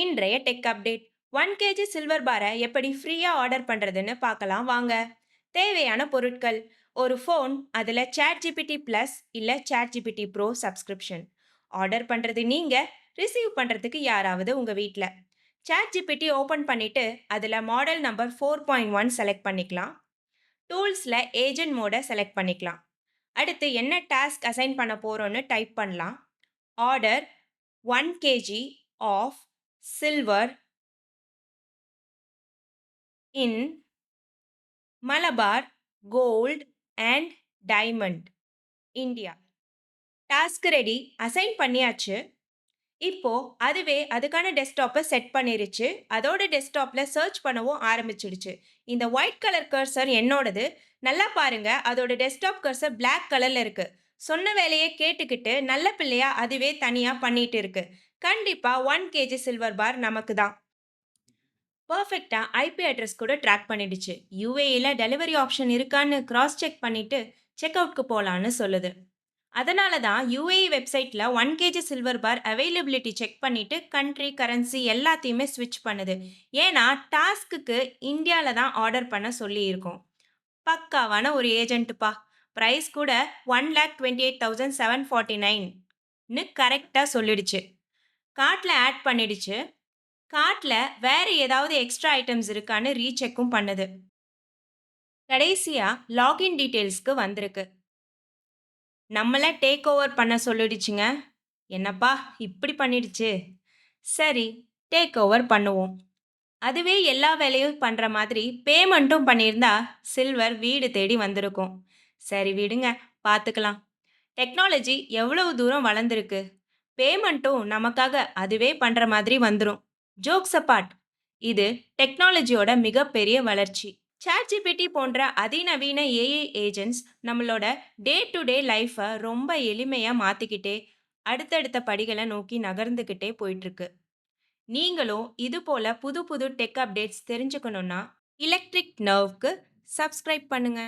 இன்றைய tech update 1 kg silver பாரை எப்படி ஃப்ரீயா ஆர்டர் பண்றதுன்னு பார்க்கலாம் வாங்க. தேவையான பொருட்கள்: ஒரு ஃபோன், அதுல சாட் ஜிபிடி பிளஸ் இல்ல chat GPT pro subscription. Order பண்றது நீங்க, ரிசீவ் பண்றதுக்கு யாராவது உங்க வீட்ல. சாட் ஜிபிடி ஓபன் பண்ணிட்டு அதுல மாடல் நம்பர் 4.1 செலக்ட் பண்ணிக்கலாம். டூல்ஸ்ல ஏஜென்ட் மோட செலக்ட் பண்ணிக்கலாம். அடுத்து என்ன டாஸ்க் அசைன் பண்ண போறோம்னு டைப் பண்ணலாம். Order 1 kg of silver in Malabar gold and diamond India. Task ready, assign பண்ணியாச்சு. இப்போ அதுவே அதுக்கான டெஸ்க்டாப்பை செட் பண்ணிருச்சு. அதோட டெஸ்க்டாப்ல சர்ச் பண்ணவும் ஆரம்பிச்சிடுச்சு. இந்த ஒயிட் கலர் கர்சர் என்னோடது. நல்லா பாருங்க, அதோட டெஸ்க்டாப் கர்சர் பிளாக் கலர்ல இருக்கு. சொன்ன வேலையை கேட்டுக்கிட்டு நல்ல பிள்ளையா அதுவே தனியா பண்ணிட்டு இருக்கு. கண்டிப்பா 1 kg சில்வர் பார் நமக்கு தான். பெர்ஃபெக்ட்டா ஐபி அட்ரஸ் கூட ட்ராக் பண்ணிடுச்சு. யுஏஇல டெலிவரி ஆப்ஷன் இருக்கான்னு கிராஸ் செக் பண்ணிட்டு செக் அவுட்க்கு போலான்னு சொல்லுது. அதனால தான் யுஏஇ வெப்சைட்ல 1 kg சில்வர் பார் அவைலபிலிட்டி செக் பண்ணிட்டு கண்ட்ரி, கரன்சி எல்லாத்தையுமே ஸ்விட்ச் பண்ணுது. ஏன்னா டாஸ்க்குக்கு இந்தியால தான் ஆர்டர் பண்ண சொல்லி இருக்கோம். பக்காவான ஒரு ஏஜென்ட்டுப்பா. பிரைஸ் கூட 1,28,749ன்னு கரெக்ட்டா சொல்லிடுச்சு. கார்ட்ல ஆட் பண்ணிடுச்சு. கார்ட்ல வேற ஏதாவது எக்ஸ்ட்ரா ஐட்டம்ஸ் இருக்கான்னு ரீசெக்கும் பண்ணுது. கடைசியா லாகின் டீடைல்ஸ்க்கு வந்திருக்கு. நம்மள டேக் ஓவர் பண்ண சொல்லிடுச்சுங்க. என்னப்பா இப்படி பண்ணிடுச்சு. சரி, டேக் ஓவர் பண்ணுவோம். அதுவே எல்லா வேலையும் பண்ற மாதிரி பேமெண்ட்டும் பண்ணியிருந்தா சில்வர் வீடு தேடி வந்திருக்கும். சரி விடுங்க, பார்த்துக்கலாம். டெக்னாலஜி எவ்வளவு தூரம் வளர்ந்திருக்கு. பேமெண்ட்டும் நமக்காக அதுவே பண்ற மாதிரி வந்துரும். ஜோக்ஸ் அபார்ட், இது டெக்னாலஜியோட மிகப்பெரிய வளர்ச்சி. ChatGPT போன்ற அதிநவீன ஏஐ ஏஜென்ட்ஸ் நம்மளோட டே டு டே லைஃப்பை ரொம்ப எளிமையா மாத்திக்கிட்டே அடுத்தடுத்த படிகளை நோக்கி நகர்ந்துக்கிட்டே போயிட்டு இருக்கு. நீங்களும் இது போல புது புது டெக் அப்டேட்ஸ் தெரிஞ்சுக்கணும்னா எலக்ட்ரிக் நர்வ்க்கு சப்ஸ்கிரைப் பண்ணுங்க.